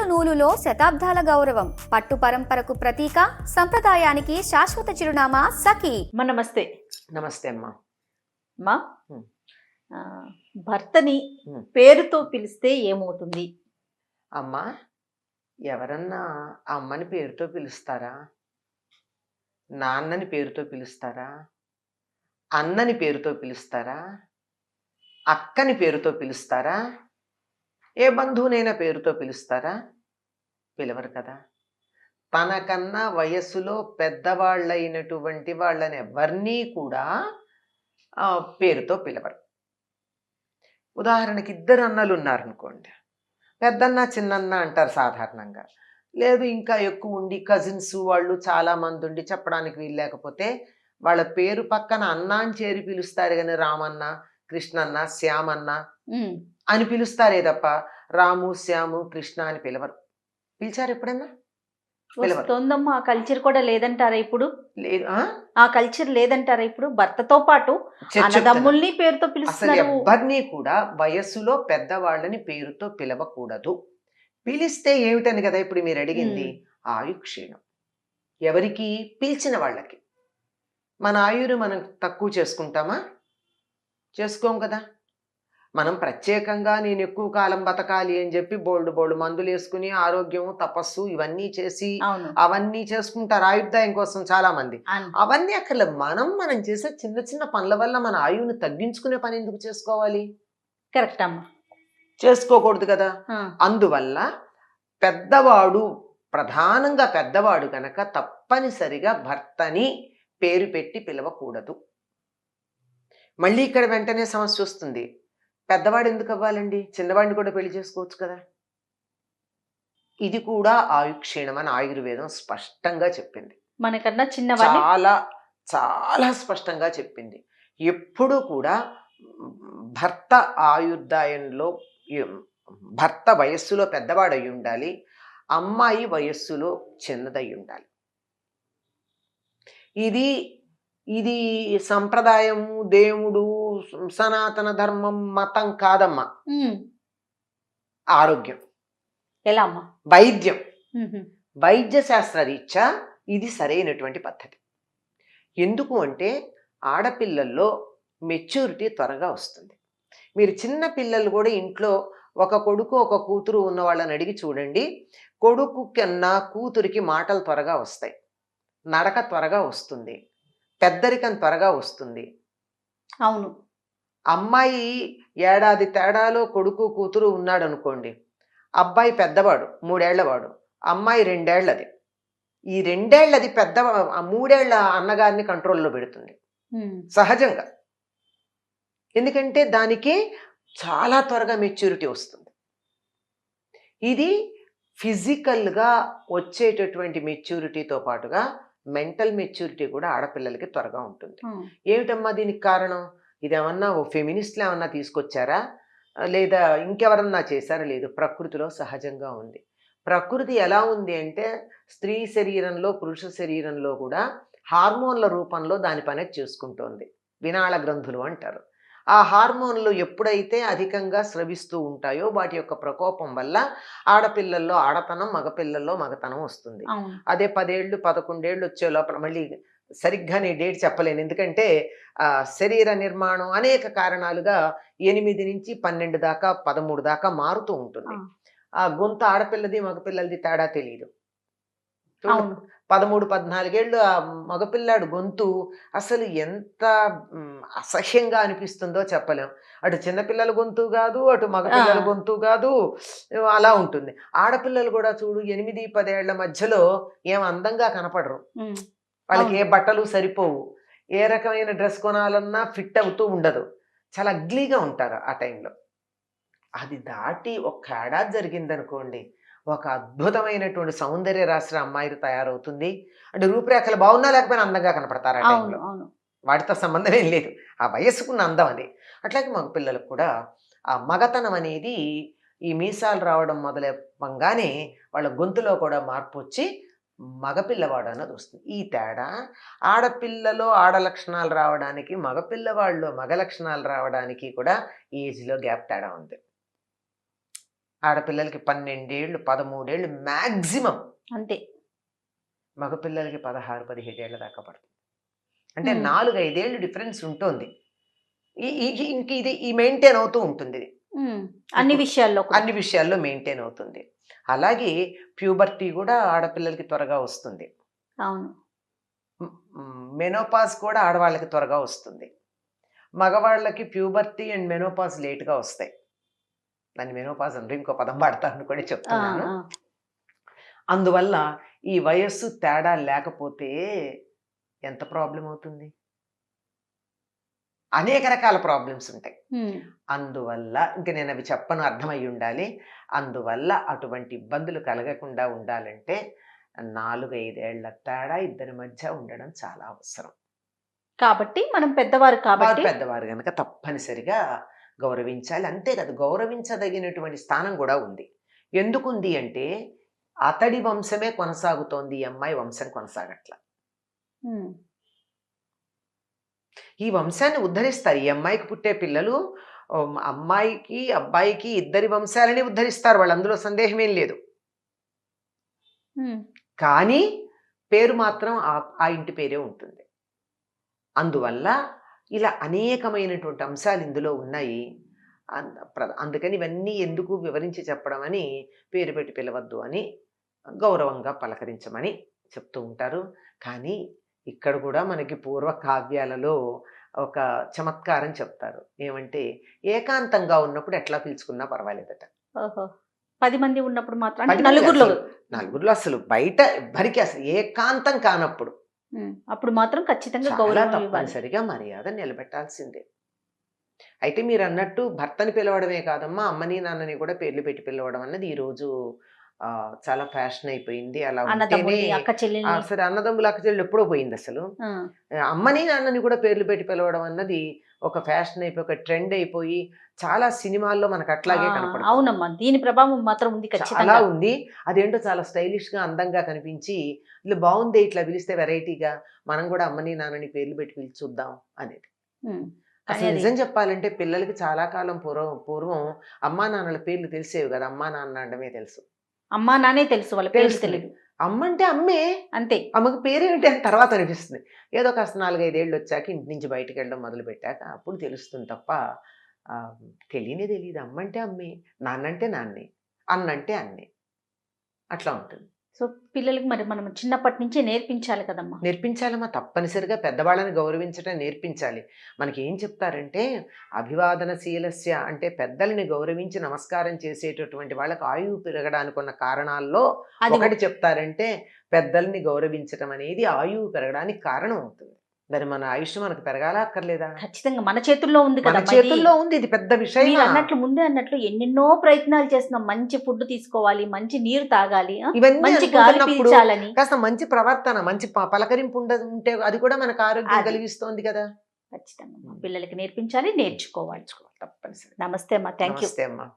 నూలులో శతాబ్దాల గౌరవం, పట్టు పరంపరకు ప్రతీక, సంప్రదాయానికి శాశ్వత చిరునామా సఖీ. నమస్తే. నమస్తే అమ్మా. అమ్మా, భర్తని పేరుతో పిలిస్తే ఏమవుతుంది? అమ్మా, ఎవరన్నా అమ్మని పేరుతో పిలుస్తారా? నాన్నని పేరుతో పిలుస్తారా? అన్నని పేరుతో పిలుస్తారా? అక్కని పేరుతో పిలుస్తారా? ఏ బంధువునైనా పేరుతో పిలుస్తారా? పిలవరు కదా. తనకన్నా వయస్సులో పెద్దవాళ్ళైనటువంటి వాళ్ళని ఎవరినీ కూడా పేరుతో పిలవరు. ఉదాహరణకి ఇద్దరు అన్నలు ఉన్నారనుకోండి, పెద్దన్న చిన్నన్న అంటారు సాధారణంగా. లేదు ఇంకా ఎక్కువ ఉండి కజిన్స్ వాళ్ళు చాలామంది ఉండి చెప్పడానికి వీలు లేకపోతే వాళ్ళ పేరు పక్కన అన్న అని చేరి పిలుస్తారు. కానీ రామన్న, కృష్ణన్న, శ్యామన్న అని పిలుస్తారే తప్ప రాము, శ్యాము, కృష్ణ అని పిలవరు. పిలిచారు ఎప్పుడన్నా? వస్తుందమ్మా. ఆ కల్చర్ కూడా లేదంటారా ఇప్పుడు? లేదు. ఆ కల్చర్ లేదంటారా ఇప్పుడు? భర్తతో పాటు అన్నదమ్ముల్ని పేరుతో పిలుస్తారు. ఎవరిని కూడా వయస్సులో పెద్దవాళ్ళని పేరుతో పిలవకూడదు. పిలిస్తే ఏమిటని కదా ఇప్పుడు మీరు అడిగింది. ఆయుక్షీణం. ఎవరికి? పిలిచిన వాళ్ళకి. మన ఆయురు మనం తక్కువ చేసుకుంటామా? చేసుకోం కదా. మనం ప్రత్యేకంగా నేను ఎక్కువ కాలం బతకాలి అని చెప్పి బోల్డ్ మందులు వేసుకుని ఆరోగ్యం, తపస్సు ఇవన్నీ చేసి అవన్నీ చేసుకుంటారు ఆయుర్దాయం కోసం చాలా మంది. అవన్నీ అక్కడ మనం చేసే చిన్న చిన్న పనుల వల్ల మన ఆయువుని తగ్గించుకునే పని ఎందుకు చేసుకోవాలి? కరెక్ట్ అమ్మా. చేసుకోకూడదు కదా. అందువల్ల పెద్దవాడు, ప్రధానంగా పెద్దవాడు కనుక తప్పనిసరిగా భర్తని పేరు పెట్టి పిలవకూడదు. మళ్ళీ ఇక్కడ వెంటనే సమస్య వస్తుంది. పెద్దవాడు ఎందుకు అవ్వాలండి? చిన్నవాడిని కూడా పెళ్లి చేసుకోవచ్చు కదా. ఇది కూడా ఆయుక్షీణం అని ఆయుర్వేదం స్పష్టంగా చెప్పింది. మనకన్నా చిన్నవాడిని చాలా చాలా స్పష్టంగా చెప్పింది. ఎప్పుడు కూడా భర్త ఆయుర్దాయంలో, భర్త వయస్సులో పెద్దవాడై ఉండాలి, అమ్మాయి వయస్సులో చిన్నదై ఉండాలి. ఇది సంప్రదాయము, దేవుడు, సనాతన ధర్మం, మతం కాదమ్మా. ఆరోగ్యం. ఎలా అమ్మా? వైద్యం, వైద్య శాస్త్ర రీత్యా ఇది సరైనటువంటి పద్ధతి. ఎందుకు అంటే ఆడపిల్లల్లో మెచ్యూరిటీ త్వరగా వస్తుంది. మీరు చిన్న పిల్లలు కూడా ఇంట్లో ఒక కొడుకు ఒక కూతురు ఉన్న వాళ్ళని అడిగి చూడండి. కొడుకు కన్నా కూతురికి మాటలు త్వరగా వస్తాయి, నడక త్వరగా వస్తుంది, పెద్దరికం త్వరగా వస్తుంది. అవును. అమ్మాయి ఏడాది తేడాలో కొడుకు కూతురు ఉన్నాడు అనుకోండి, అబ్బాయి పెద్దవాడు 3 ఏళ్లవాడు, అమ్మాయి 2 ఏళ్లది. ఈ 2 ఏళ్లది పెద్ద 3 ఏళ్ల అన్నగారిని కంట్రోల్లో పెడుతుంది సహజంగా. ఎందుకంటే దానికి చాలా త్వరగా మెచ్యూరిటీ వస్తుంది. ఇది ఫిజికల్గా వచ్చేటటువంటి మెచ్యూరిటీతో పాటుగా మెంటల్ మెచ్యూరిటీ కూడా ఆడపిల్లలకి త్వరగా ఉంటుంది. ఏమిటమ్మా దీనికి కారణం? ఇదేమన్నా ఓ ఫెమినిస్ట్లు ఏమన్నా తీసుకొచ్చారా, లేదా ఇంకెవరన్నా చేశారా? లేదు, ప్రకృతిలో సహజంగా ఉంది. ప్రకృతి ఎలా ఉంది అంటే స్త్రీ శరీరంలో, పురుష శరీరంలో కూడా హార్మోన్ల రూపంలో దాని పని చేసుకుంటోంది. వినాళ గ్రంథులు అంటారు. ఆ హార్మోన్లు ఎప్పుడైతే అధికంగా స్రవిస్తూ ఉంటాయో వాటి యొక్క ప్రకోపం వల్ల ఆడపిల్లల్లో ఆడతనం, మగపిల్లల్లో మగతనం వస్తుంది. అదే 10 ఏళ్ళు 11 ఏళ్ళు వచ్చే లోపల, మళ్ళీ సరిగ్గా నేను డేట్ చెప్పలేను ఎందుకంటే శరీర నిర్మాణం అనేక కారణాలుగా 8 నుంచి 12 దాకా 13 దాకా మారుతూ ఉంటుంది. ఆ గొంతు ఆడపిల్లది మగపిల్లలది తేడా తెలియదు. 13-14 ఏళ్ళు ఆ మగపిల్లాడు గొంతు అసలు ఎంత అసహ్యంగా అనిపిస్తుందో చెప్పలేం. అటు చిన్నపిల్లల గొంతు కాదు, అటు మగపిల్లల గొంతు కాదు, అలా ఉంటుంది. ఆడపిల్లలు కూడా చూడు 8-10 ఏళ్ల మధ్యలో ఏం అందంగా కనపడరు. వాళ్ళకి ఏ బట్టలు సరిపోవు, ఏ రకమైన డ్రెస్ కొనాలన్నా ఫిట్ అవుతూ ఉండదు, చాలా అగ్లీగా ఉంటారు ఆ టైంలో. అది దాటి ఒక ఏడాది జరిగిందనుకోండి, ఒక అద్భుతమైనటువంటి సౌందర్య రాశి అమ్మాయిలు తయారవుతుంది. అంటే రూపురేఖలు బాగున్నా లేకపోయినా అందంగా కనపడతారు ఆ టైంలో. వాటితో సంబంధం ఏం లేదు, ఆ వయస్సుకున్న అందం అది. అట్లాగే మగపిల్లలకు కూడా ఆ మగతనం అనేది ఈ మీసాలు రావడం మొదలవ్వగానే వాళ్ళ గొంతులో కూడా మార్పు వచ్చి మగపిల్లవాడు అన్నది వస్తుంది. ఈ తేడా ఆడపిల్లలో ఆడ లక్షణాలు రావడానికి, మగపిల్లవాళ్ళు మగ లక్షణాలు రావడానికి కూడా ఏజ్లో గ్యాప్ తేడా ఉంది. ఆడపిల్లలకి 12 ఏళ్ళు 13 ఏళ్ళు మ్యాక్సిమం, అంతే. మగపిల్లలకి 16-17 ఏళ్ళ దాకా పడుతుంది. అంటే ఉమ్. 4-5 ఏళ్ళు డిఫరెన్స్ ఉంటుంది. ఇంక ఇది ఈ మెయింటైన్ అవుతూ ఉంటుంది ఇది. అన్ని విషయాల్లో కూడా. అన్ని విషయాల్లో మెయింటైన్ అవుతుంది. అలాగే ప్యూబర్టీ కూడా ఆడపిల్లలకి త్వరగా వస్తుంది. అవును. మెనోపాజ్ కూడా ఆడవాళ్ళకి త్వరగా వస్తుంది. మగవాళ్ళకి ప్యూబర్టీ అండ్ మెనోపాజ్ లేట్గా వస్తాయి. దాన్ని మెనోపాజ్ అంటే ఇంకో పదం వాడతాను కూడా చెప్తున్నాను. అందువల్ల ఈ వయస్సు తేడా లేకపోతే ఎంత ప్రాబ్లం అవుతుంది, అనేక రకాల ప్రాబ్లమ్స్ ఉంటాయి. అందువల్ల ఇంక నేను అవి చెప్పను, అర్థమై ఉండాలి. అందువల్ల అటువంటి ఇబ్బందులు కలగకుండా ఉండాలంటే 4-5 ఏళ్ల తేడా ఇద్దరి మధ్య ఉండడం చాలా అవసరం. కాబట్టి మనం పెద్దవారు కాబట్టి పెద్దవారు కనుక తప్పనిసరిగా గౌరవించాలి. అంతే కదా, గౌరవించదగినటువంటి స్థానం కూడా ఉంది. ఎందుకుంది అంటే అతడి వంశమే కొనసాగుతోంది, ఈ అమ్మాయి వంశం కొనసాగట్ల. ఈ వంశాన్ని ఉద్ధరిస్తారు. ఈ అమ్మాయికి పుట్టే పిల్లలు అమ్మాయికి అబ్బాయికి ఇద్దరి వంశాలని ఉద్ధరిస్తారు వాళ్ళు, అందులో సందేహమేం లేదు. కానీ పేరు మాత్రం ఆ ఇంటి పేరే ఉంటుంది. అందువల్ల ఇలా అనేకమైనటువంటి అంశాలు ఇందులో ఉన్నాయి. అందుకని ఇవన్నీ ఎందుకు వివరించి చెప్పడం అని, పేరు పెట్టి పిలవద్దు అని, గౌరవంగా పలకరించమని చెప్తూ ఉంటారు. కానీ ఇక్కడ కూడా మనకి పూర్వ కావ్యాలలో ఒక చమత్కారం చెప్తారు. ఏమంటే ఏకాంతంగా ఉన్నప్పుడు ఎట్లా పిలుచుకున్నా పర్వాలేదట. 10 మంది ఉన్నప్పుడు మాత్రం, 10 నలుగురిలో అసలు బయట ఎవ్వరికి అసలు ఏకాంతం కానప్పుడు అప్పుడు మాత్రం ఖచ్చితంగా చాలా గౌరవం ఇవ్వాలి. తప్పనిసరిగా మర్యాద నిలబెట్టాల్సిందే. అయితే మీరు అన్నట్టు భర్తని పిలవడమే కాదమ్మా, అమ్మని నాన్నని కూడా పేర్లు పెట్టి పిలవడం అన్నది ఈ రోజు చాలా ఫ్యాషన్ అయిపోయింది. అలా ఉంటేనే అన్నదమ్ముల్ని, అక్క చెల్లెల్ని. అసలు అన్నదమ్ములు అక్క చెల్లెలు ఎప్పుడో పోయింది. అసలు అమ్మని నాన్నని కూడా పేర్లు పెట్టి పిలవడం అన్నది ఒక ఫ్యాషన్ అయిపోయి, ఒక ట్రెండ్ అయిపోయి చాలా సినిమాల్లో మనకు అట్లాగే కనపడుతుంది. అవునమ్మా, దీని ప్రభావం మాత్రం ఉంది, చాలా ఖచ్చితంగా ఉంది. అదేంటో చాలా స్టైలిష్ గా అందంగా కనిపించి, ఇట్లా బాగుంది, ఇట్లా పిలిస్తే వెరైటీగా, మనం కూడా అమ్మని నాన్నని పేర్లు పెట్టి పిలిచి చూద్దాం అనేది. అసలు నిజం చెప్పాలంటే పిల్లలకి చాలా కాలం పూర్వం అమ్మా నాన్నల పేర్లు తెలిసేవి కదా, అమ్మా నాన్న అనడమే తెలుసు. అమ్మా నాన్నే తెలుసు, వాళ్ళ పేరు తెలియదు. అమ్మ అంటే అమ్మే, అంతే. అమ్మకి పేరేంటి అని తర్వాత అనిపిస్తుంది. ఏదో కాస్త 4-5 ఏళ్ళు వచ్చాక, ఇంటి నుంచి బయటకు వెళ్ళడం మొదలు పెట్టాక అప్పుడు తెలుస్తుంది తప్ప తెలియదు. అమ్మ అంటే అమ్మే, నాన్న అంటే నాన్నే, అన్నంటే అన్నే, అట్లా ఉంటుంది. సో పిల్లలకి మరి మనం చిన్నప్పటి నుంచే నేర్పించాలి కదమ్మా. నేర్పించాలమ్మా, తప్పనిసరిగా పెద్దవాళ్ళని గౌరవించడం నేర్పించాలి. మనకి ఏం చెప్తారంటే అభివాదనశీలస్య అంటే పెద్దల్ని గౌరవించి నమస్కారం చేసేటటువంటి వాళ్ళకి ఆయువు పెరగడానికి ఉన్న కారణాల్లో ఒకటి చెప్తారంటే పెద్దల్ని గౌరవించడం అనేది ఆయువు పెరగడానికి కారణం అవుతుంది. మరి మన ఆయుష్ మనకు పెరగాలా అక్కర్లేదా? ఖచ్చితంగా మన చేతుల్లో ఉంది కదా, మన చేతుల్లో ఉంది. ఇది పెద్ద విషయం. అన్నట్లు ముందే అన్నట్లు ఎన్నెన్నో ప్రయత్నాలు చేస్తున్నాం. మంచి ఫుడ్ తీసుకోవాలి, మంచి నీరు తాగాలి, ఇవన్నీ మంచి గాలి పీల్చాలని, కాస్త మంచి ప్రవర్తన, మంచి పలకరింపు ఉంటే అది కూడా మనకు ఆరోగ్యం కలిగిస్తోంది కదా. ఖచ్చితంగా పిల్లలకి నేర్పించాలి, నేర్చుకోవాలి. తప్పనిసరి. నమస్తే అమ్మా, థ్యాంక్ యూ. నమస్తే అమ్మా.